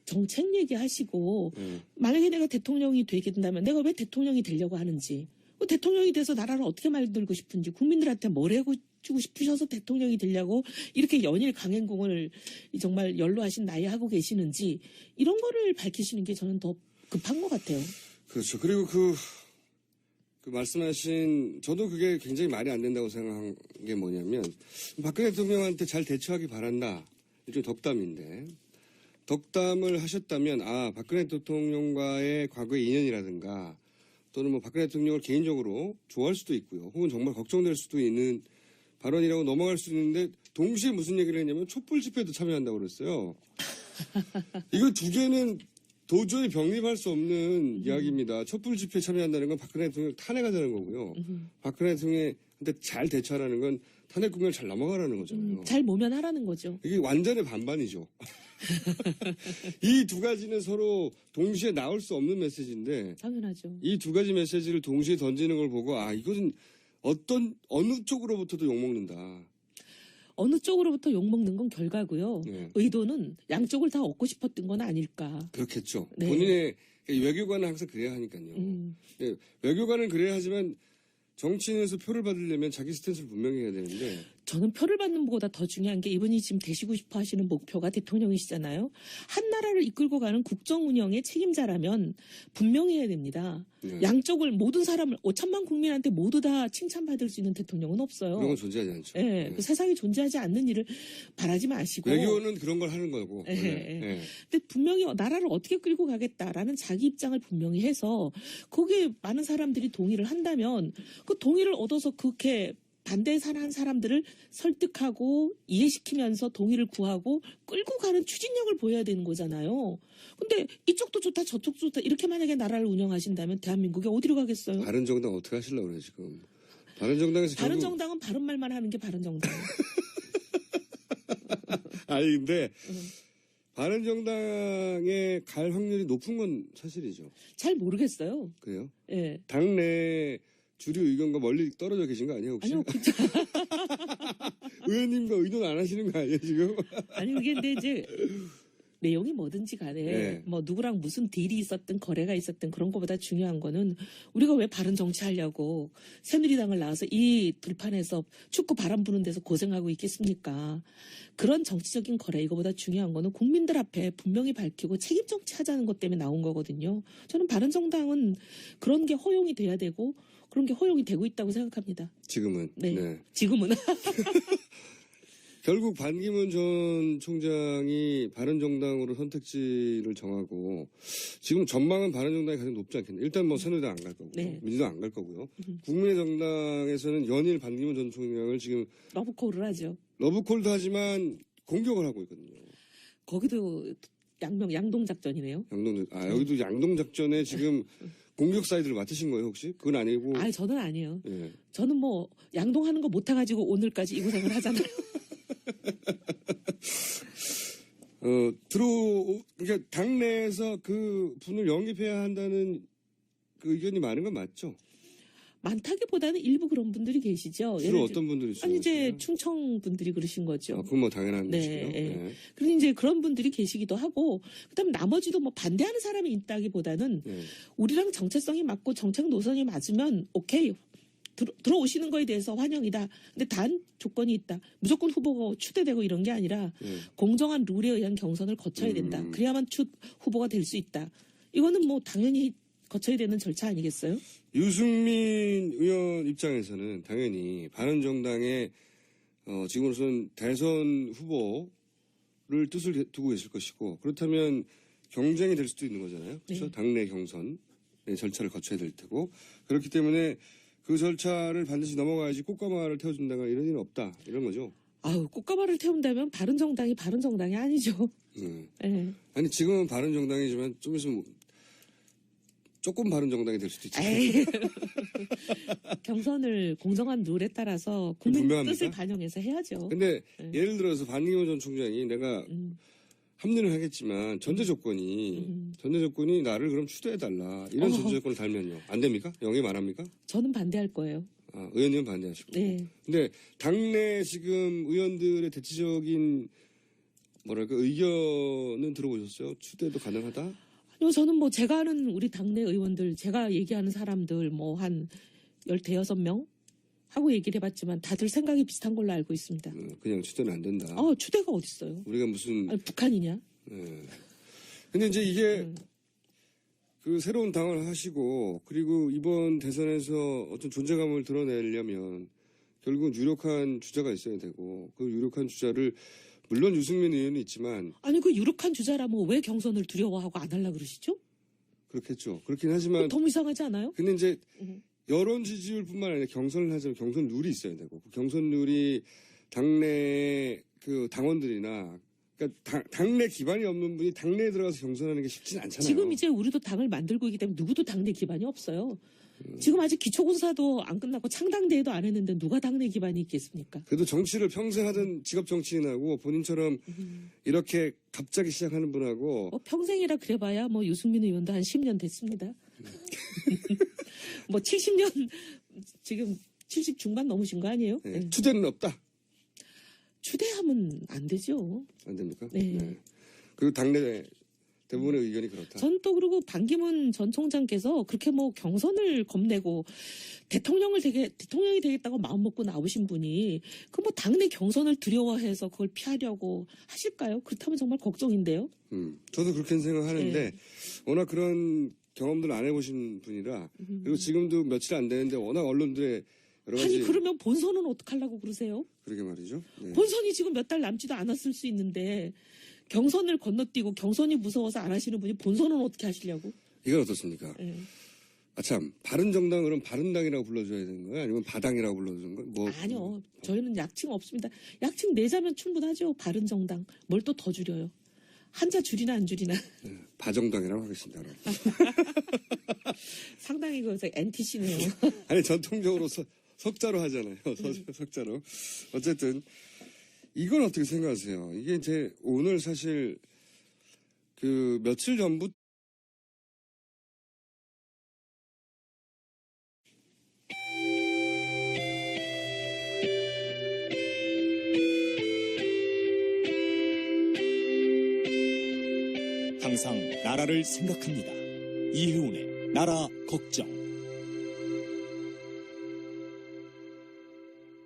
정책 얘기하시고 만약에 내가 대통령이 되게 된다면 내가 왜 대통령이 되려고 하는지 대통령이 돼서 나라를 어떻게 만들고 싶은지 국민들한테 뭘 해주고 싶으셔서 대통령이 되려고 이렇게 연일 강행군을 정말 연로하신 나이에 하고 계시는지 이런 거를 밝히시는 게 저는 더 급한 것 같아요. 그렇죠. 그리고 그 말씀하신, 저도 그게 굉장히 말이 안 된다고 생각한 게 뭐냐면, 박근혜 대통령한테 잘 대처하기 바란다. 일종의 덕담인데, 덕담을 하셨다면, 박근혜 대통령과의 과거의 인연이라든가, 또는 뭐 박근혜 대통령을 개인적으로 좋아할 수도 있고요. 혹은 정말 걱정될 수도 있는 발언이라고 넘어갈 수 있는데, 동시에 무슨 얘기를 했냐면, 촛불 집회도 참여한다고 그랬어요. 이거 두 개는 도저히 병립할 수 없는 이야기입니다. 촛불 집회에 참여한다는 건 박근혜 대통령을 탄핵하자는 거고요. 박근혜 대통령한테 잘 대처하라는 건 탄핵 국면을 잘 넘어가라는 거잖아요. 잘 모면하라는 거죠. 이게 완전히 반반이죠. 이 두 가지는 서로 동시에 나올 수 없는 메시지인데 당연하죠. 이 두 가지 메시지를 동시에 던지는 걸 보고 이것은 어느 쪽으로부터도 욕먹는다. 어느 쪽으로부터 욕먹는 건 결과고요. 네. 의도는 양쪽을 다 얻고 싶었던 건 아닐까. 그렇겠죠. 네. 본인의 외교관은 항상 그래야 하니까요. 네, 외교관은 그래야 하지만 정치인에서 표를 받으려면 자기 스탠스를 분명히 해야 되는데 저는 표를 받는 것보다 더 중요한 게 이분이 지금 되시고 싶어 하시는 목표가 대통령이시잖아요. 한 나라를 이끌고 가는 국정 운영의 책임자라면 분명히 해야 됩니다. 네. 양쪽을 모든 사람을 5천만 국민한테 모두 다 칭찬받을 수 있는 대통령은 없어요. 그런 건 존재하지 않죠. 예, 네. 그 세상에 존재하지 않는 일을 바라지 마시고. 외교는 그런 걸 하는 거고. 예, 원래. 예. 네. 근데 분명히 나라를 어떻게 끌고 가겠다라는 자기 입장을 분명히 해서 거기에 많은 사람들이 동의를 한다면 그 동의를 얻어서 그렇게 반대에 한 사람들을 설득하고 이해시키면서 동의를 구하고 끌고 가는 추진력을 보여야 되는 거잖아요. 근데 이쪽도 좋다 저쪽도 좋다 이렇게 만약에 나라를 운영하신다면 대한민국이 어디로 가겠어요? 바른정당 어떻게 하시려고 그래요 지금. 바른정당에서 바른정당은 바른 말만 하는 게 바른정당이에요. 아니 근데 바른정당에 갈 확률이 높은 건 사실이죠. 잘 모르겠어요. 그래요? 예. 당내 주류 의견과 멀리 떨어져 계신 거 아니에요 혹시? 아니요, 그죠. 의원님과 의논 안 하시는 거 아니에요 지금? 아니, 그게 근데 이제 내용이 뭐든지 간에 네. 뭐 누구랑 무슨 딜이 있었든 거래가 있었든 그런 것보다 중요한 거는 우리가 왜 바른 정치하려고 새누리당을 나와서 이 들판에서 축구 바람 부는 데서 고생하고 있겠습니까? 그런 정치적인 거래 이거보다 중요한 거는 국민들 앞에 분명히 밝히고 책임 정치하자는 것 때문에 나온 거거든요. 저는 바른정당은 그런 게 허용이 돼야 되고 그런 게 허용이 되고 있다고 생각합니다. 지금은. 네. 지금은. 결국 반기문 전 총장이 바른정당으로 선택지를 정하고 지금 전망은 바른정당이 가장 높지 않겠나. 일단 뭐 새누리당 안 갈 거고요. 네. 민주당 안 갈 거고요. 국민의 정당에서는 연일 반기문 전 총장을 지금 러브콜을 하죠. 러브콜도 하지만 공격을 하고 있거든요. 거기도 양동작전이네요. 여기도 양동작전에 지금 공격 사이드를 맡으신 거예요, 혹시? 그건 아니고. 아, 저는 아니에요. 예. 저는 뭐 양동하는 거 못 해가지고 오늘까지 이 고생을 하잖아요. 그러니까 당내에서 그 분을 영입해야 한다는 그 의견이 많은 건 맞죠? 많다기보다는 일부 그런 분들이 계시죠. 주로 어떤 분들이 아니 이제 충청 분들이 그러신 거죠. 그건 뭐 당연한 네, 것이고요. 네. 네. 그리고 이제 그런 분들이 계시기도 하고, 그다음 나머지도 뭐 반대하는 사람이 있다기보다는 네. 우리랑 정체성이 맞고 정책 노선이 맞으면 오케이 들어오시는 거에 대해서 환영이다. 근데 단 조건이 있다. 무조건 후보가 추대되고 이런 게 아니라 네. 공정한 룰에 의한 경선을 거쳐야 된다. 그래야만 후보가 될 수 있다. 이거는 뭐 당연히 거쳐야 되는 절차 아니겠어요? 유승민 의원 입장에서는 당연히 바른정당의 지금으로서는 대선 후보를 뜻을 두고 계실 것이고 그렇다면 경쟁이 될 수도 있는 거잖아요. 그렇죠? 네. 당내 경선 절차를 거쳐야 될 테고 그렇기 때문에 그 절차를 반드시 넘어가야지 꽃가마를 태워준다가 이런 일은 없다 이런 거죠. 아유 꽃가마를 태운다면 바른정당이 아니죠. 네. 아니 지금은 바른정당이지만 좀 있으면 조금 바른정당이 될 수도 있죠. 경선을 공정한 룰에 따라서 국민 분명합니까? 뜻을 반영해서 해야죠. 근데 예를 들어서 반기문 전 총장이 내가 합류를 하겠지만 전제 조건이 나를 그럼 추대해달라 이런 전제 조건을 달면요 안 됩니까? 영입 안 합니까? 저는 반대할 거예요. 의원님은 반대하시고. 네. 근데 당내 지금 의원들의 대체적인 뭐랄까 의견은 들어보셨어요? 추대도 가능하다? 아니요, 저는 뭐 제가 아는 우리 당내 의원들, 제가 얘기하는 사람들 뭐 한 16명 하고 얘기를 해봤지만 다들 생각이 비슷한 걸로 알고 있습니다. 그냥 추대는 안 된다. 추대가 어딨어요? 우리가 무슨 아니, 북한이냐? 근데 이제 이게 그 새로운 당을 하시고 그리고 이번 대선에서 어떤 존재감을 드러내려면 결국은 유력한 주자가 있어야 되고 그 유력한 주자를 물론 유승민 의원이 있지만 아니 그 유력한 주자라면 왜 경선을 두려워하고 안 하려고 그러시죠? 그렇겠죠. 그렇긴 하지만 너무 이상하지 않아요? 근데 이제 여론 지지율뿐만 아니라 경선을 하자면 경선 룰이 있어야 되고 그 경선 룰이 당내 그 당원들이나 그러니까 당내 기반이 없는 분이 당내에 들어가서 경선하는 게 쉽지는 않잖아요. 지금 이제 우리도 당을 만들고 있기 때문에 누구도 당내 기반이 없어요. 지금 아직 기초군사도 안 끝났고 창당대회도 안 했는데 누가 당내 기반이 있겠습니까? 그래도 정치를 평생 하던 직업 정치인하고 본인처럼 이렇게 갑자기 시작하는 분하고 뭐 평생이라 그래봐야 뭐 유승민 의원도 한 10년 됐습니다. 뭐 70년 지금 70 중반 넘으신 거 아니에요? 네. 네. 추대는 없다. 추대하면 안 되죠. 안 됩니까? 네. 그리고 당내 대부분의 의견이 그렇다. 전 또 그리고 반기문 전 총장께서 그렇게 뭐 경선을 겁내고 대통령이 되겠다고 마음 먹고 나오신 분이 그 뭐 당내 경선을 두려워해서 그걸 피하려고 하실까요? 그렇다면 정말 걱정인데요. 저도 그렇게 생각하는데 네. 워낙 그런 경험들 안 해보신 분이라 그리고 지금도 며칠 안 되는데 워낙 언론들의 여러 가지 아니 그러면 본선은 어떡하려고 그러세요? 그러게 말이죠. 네. 본선이 지금 몇 달 남지도 않았을 수 있는데 경선을 건너뛰고 경선이 무서워서 안 하시는 분이 본선은 어떻게 하시려고? 이건 어떻습니까? 네. 참 바른정당 그럼 바른당이라고 불러줘야 되는 거예요? 아니면 바당이라고 불러주는 거예요? 뭐 아니요. 저희는 약칭 없습니다. 약칭 내자면 충분하죠. 바른정당. 뭘 또 더 줄여요. 한자 줄이나 안 줄이나. 바정당이라고 하겠습니다. 상당히 그 NTC네요. 아니 전통적으로 석자로 하잖아요. 석자로. 어쨌든 이건 어떻게 생각하세요? 이게 이제 오늘 사실 그 며칠 전부터 항상 나라를 생각합니다. 이혜훈의 나라 걱정.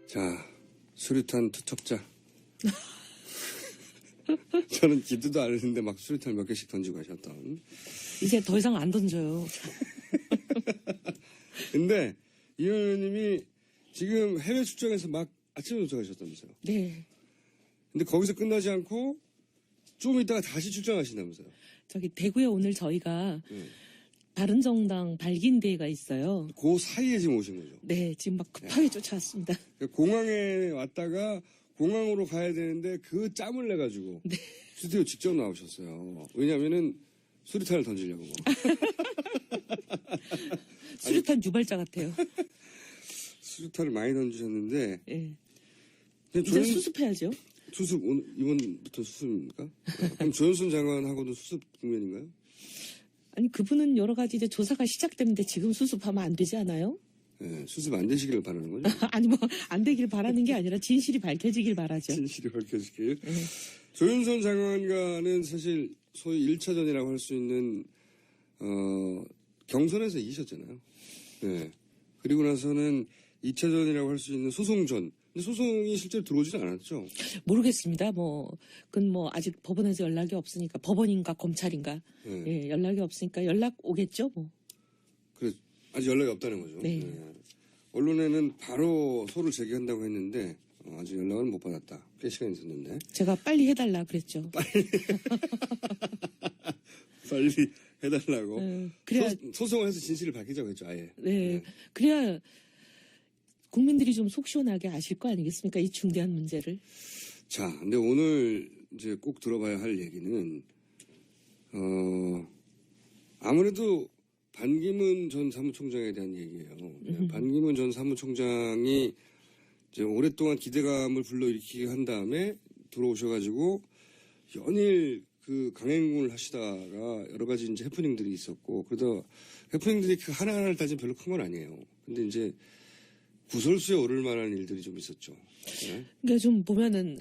자, 수류탄 투척자. 저는 기도도 안 했는데 막 수류탄 몇 개씩 던지고 가셨던. 이제 더 이상 안 던져요. 근데 이 의원님이 지금 해외 출장에서 막 아침에 도착하셨다면서요. 네. 근데 거기서 끝나지 않고 좀 있다가 다시 출장하신다면서요. 저기 대구에 오늘 저희가 바른정당 발기인대회가 있어요. 그 사이에 지금 오신 거죠. 네, 지금 막 급하게 쫓아왔습니다. 공항에 왔다가 공항으로 가야 되는데 그 짬을 내가지고 스튜디오 직접 나오셨어요. 왜냐면은 수류탄을 던지려고. 수류탄 유발자 같아요. 수류탄을 많이 던지셨는데. 네. 이제 수습해야죠. 수습, 이번부터 수습입니까? 그럼 조현순 장관하고도 수습 국면인가요? 아니, 그분은 여러 가지 이제 조사가 시작됐는데 지금 수습하면 안 되지 않아요? 네, 수습 안 되시기를 바라는 거죠? 아니, 뭐, 안 되길 바라는 게 아니라 진실이 밝혀지길 바라죠. 진실이 밝혀지길. 조윤선 장관과는 사실 소위 1차전이라고 할 수 있는, 경선에서 이기셨잖아요. 네. 그리고 나서는 2차전이라고 할 수 있는 소송전. 근데 소송이 실제로 들어오지는 않았죠? 모르겠습니다. 그건 아직 법원에서 연락이 없으니까, 법원인가 검찰인가, 예, 연락이 없으니까 연락 오겠죠, 뭐. 그래, 아직 연락이 없다는 거죠. 네. 언론에는 바로 소를 제기한다고 했는데, 아직 연락은 못 받았다. 꽤 시간이 있었는데. 제가 빨리 해달라 그랬죠. 빨리 해달라고. 그래야, 소송을 해서 진실을 밝히자고 했죠, 아예. 네. 그래야 국민들이 좀 속 시원하게 아실 거 아니겠습니까? 이 중대한 문제를. 자, 근데 오늘 이제 꼭 들어봐야 할 얘기는, 아무래도 반기문 전 사무총장에 대한 얘기예요. 반기문 전 사무총장이 이제 오랫동안 기대감을 불러일으키게 한 다음에 들어오셔가지고 연일 그 강행군을 하시다가 여러 가지 이제 해프닝들이 있었고, 그러다 해프닝들이 그 하나하나를 따지면 별로 큰 건 아니에요. 근데 이제 구설수에 오를 만한 일들이 좀 있었죠. 네? 그러니까 좀 보면은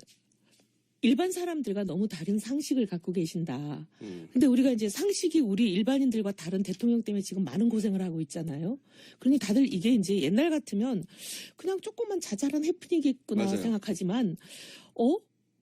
일반 사람들과 너무 다른 상식을 갖고 계신다. 근데 우리가 이제 상식이 우리 일반인들과 다른 대통령 때문에 지금 많은 고생을 하고 있잖아요. 그러니 다들 이게 이제 옛날 같으면 그냥 조금만 자잘한 해프닝이겠구나 맞아요. 생각하지만,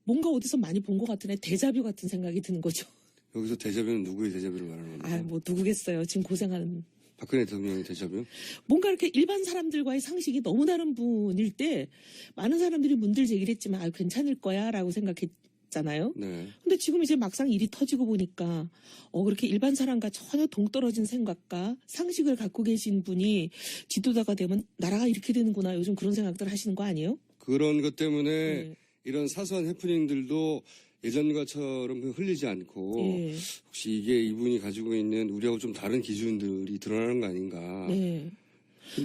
뭔가 어디서 많이 본 것 같은 데자뷰 같은 생각이 드는 거죠. 여기서 대자뷰는 누구의 대자뷰를 말하는 겁니까? 누구겠어요. 지금 고생하는. 박근혜 대통령의 대자뷰? 뭔가 이렇게 일반 사람들과의 상식이 너무 다른 분일 때 많은 사람들이 문제를 제기를 했지만 괜찮을 거야 라고 생각했잖아요. 네. 근데 지금 이제 막상 일이 터지고 보니까 그렇게 일반 사람과 전혀 동떨어진 생각과 상식을 갖고 계신 분이 지도자가 되면 나라가 이렇게 되는구나, 요즘 그런 생각들 하시는 거 아니에요? 그런 것 때문에 이런 사소한 해프닝들도 예전과처럼 흘리지 않고 혹시 이게 이분이 가지고 있는 우리하고 좀 다른 기준들이 드러나는 거 아닌가. 네.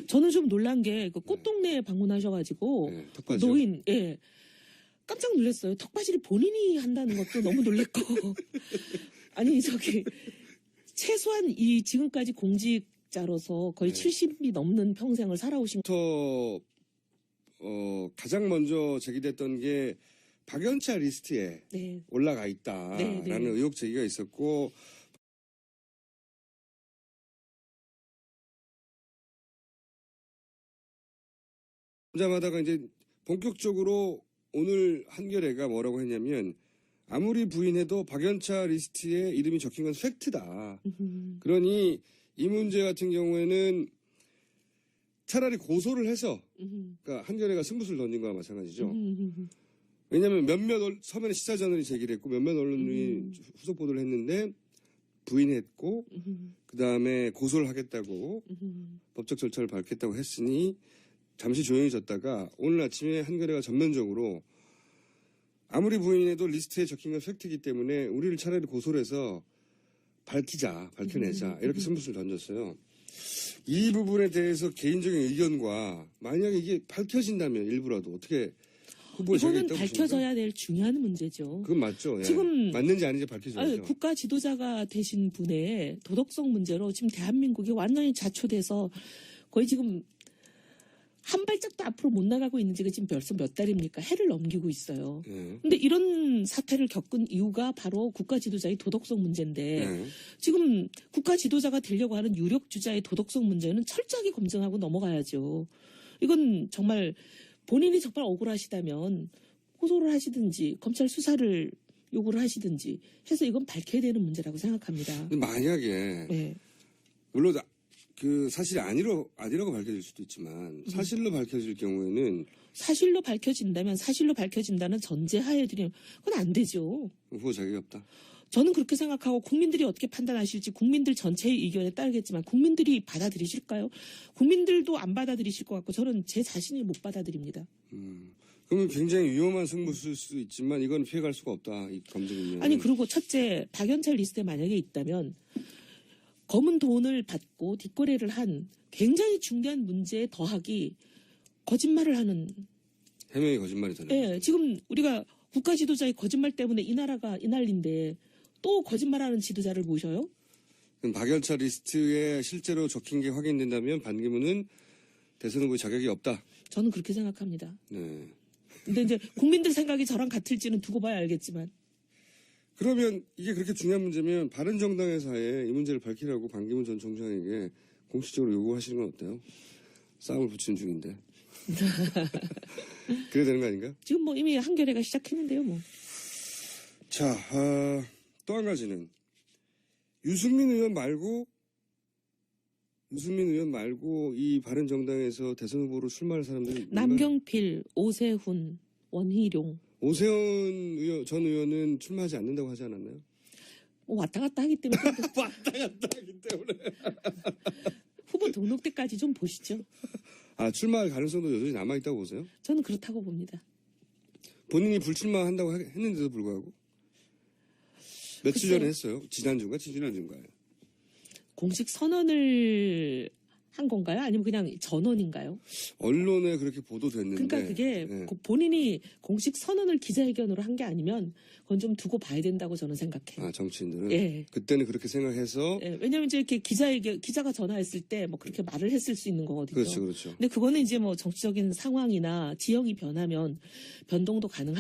저는 좀 놀란 게 그 꽃동네에 방문하셔가지고 턱받이요? 노인 깜짝 놀랐어요. 턱받이를 본인이 한다는 것도 너무 놀랬고 아니 최소한 이 지금까지 공직자로서 거의 70이 넘는 평생을 살아오신 가장 먼저 제기됐던 게 박연차 리스트에 올라가 있다라는 의혹 제기가 있었고, 자마다가 이제 본격적으로 오늘 한겨레가 뭐라고 했냐면, 아무리 부인해도 박연차 리스트에 이름이 적힌 건 팩트다. 그러니 이 문제 같은 경우에는 차라리 고소를 해서, 그러니까 한겨레가 승부수를 던진 거와 마찬가지죠. 왜냐하면 처음에는 시사저널이 제기를 했고 몇몇 언론이 후속 보도를 했는데 부인했고 그 다음에 고소를 하겠다고 법적 절차를 밟겠다고 했으니 잠시 조용해졌다가 오늘 아침에 한겨레가 전면적으로 아무리 부인해도 리스트에 적힌 건 팩트이기 때문에 우리를 차라리 고소를 해서 밝혀내자 이렇게 승부수를 던졌어요. 이 부분에 대해서 개인적인 의견과 만약에 이게 밝혀진다면 일부라도 어떻게 이거는 밝혀져야 될 중요한 문제죠. 그건 맞죠. 지금 맞는지 아닌지 밝혀져야죠. 국가 지도자가 되신 분의 도덕성 문제로 지금 대한민국이 완전히 자초돼서 거의 지금 한 발짝도 앞으로 못 나가고 있는 지가 지금 벌써 몇 달입니까? 해를 넘기고 있어요. 네. 근데 이런 사태를 겪은 이유가 바로 국가 지도자의 도덕성 문제인데 네. 지금 국가 지도자가 되려고 하는 유력 주자의 도덕성 문제는 철저하게 검증하고 넘어가야죠. 이건 정말 본인이 정말 억울하시다면 호소를 하시든지 검찰 수사를 요구를 하시든지 해서 이건 밝혀야 되는 문제라고 생각합니다. 근데 만약에 네. 물론 그 사실이 아니라고 밝혀질 수도 있지만 사실로 밝혀질 경우에는 사실로 밝혀진다면 사실로 밝혀진다는 전제하에 들이면 그건 안 되죠. 후보 자격이 없다. 저는 그렇게 생각하고 국민들이 어떻게 판단하실지 국민들 전체의 의견에 따르겠지만 국민들이 받아들이실까요? 국민들도 안 받아들이실 것 같고 저는 제 자신이 못 받아들입니다. 그러면 굉장히 위험한 승부수일 수도 있지만 이건 피해갈 수가 없다. 이 검증이면. 아니 그리고 첫째 박연찰 리스트에 만약에 있다면 검은 돈을 받고 뒷거래를 한 굉장히 중대한 문제에 더하기 거짓말을 하는 해명이 거짓말이 되는 거죠. 예, 지금 우리가 국가 지도자의 거짓말 때문에 이 나라가 이 난리인데 또 거짓말하는 지도자를 모셔요? 그럼 박연차 리스트에 실제로 적힌 게 확인된다면 반기문은 대선 후보의 자격이 없다. 저는 그렇게 생각합니다. 네. 근데 이제 국민들 생각이 저랑 같을지는 두고 봐야 알겠지만 그러면 이게 그렇게 중요한 문제면 바른정당에서의 이 문제를 밝히라고 반기문 전 총장에게 공식적으로 요구하시는 건 어때요? 싸움을 붙이는 중인데. 그래야 되는 거 아닌가? 지금 뭐 이미 한겨레가 시작했는데요, 뭐. 자, 또 한 가지는 유승민 의원 말고 이 바른정당에서 대선 후보로 출마할 사람들이 남경필, 오세훈, 원희룡 오세훈 전 의원은 출마하지 않는다고 하지 않았나요? 뭐 왔다 갔다 하기 때문에 왔다 갔다 하기 때문에 후보 등록 때까지 좀 보시죠. 출마할 가능성도 여전히 남아있다고 보세요? 저는 그렇다고 봅니다. 본인이 불출마한다고 했는데도 불구하고 며칠 전에 했어요. 지난주인가요? 공식 선언을 한 건가요? 아니면 그냥 전원인가요? 언론에 그렇게 보도됐는데. 그러니까 그게 네. 본인이 공식 선언을 기자회견으로 한 게 아니면 그건 좀 두고 봐야 된다고 저는 생각해요. 정치인들은? 예. 그때는 그렇게 생각해서. 예, 왜냐면 이제 이렇게 기자가 전화했을 때 뭐 그렇게 말을 했을 수 있는 거거든요. 그렇죠. 근데 그거는 이제 뭐 정치적인 상황이나 지형이 변하면 변동도 가능한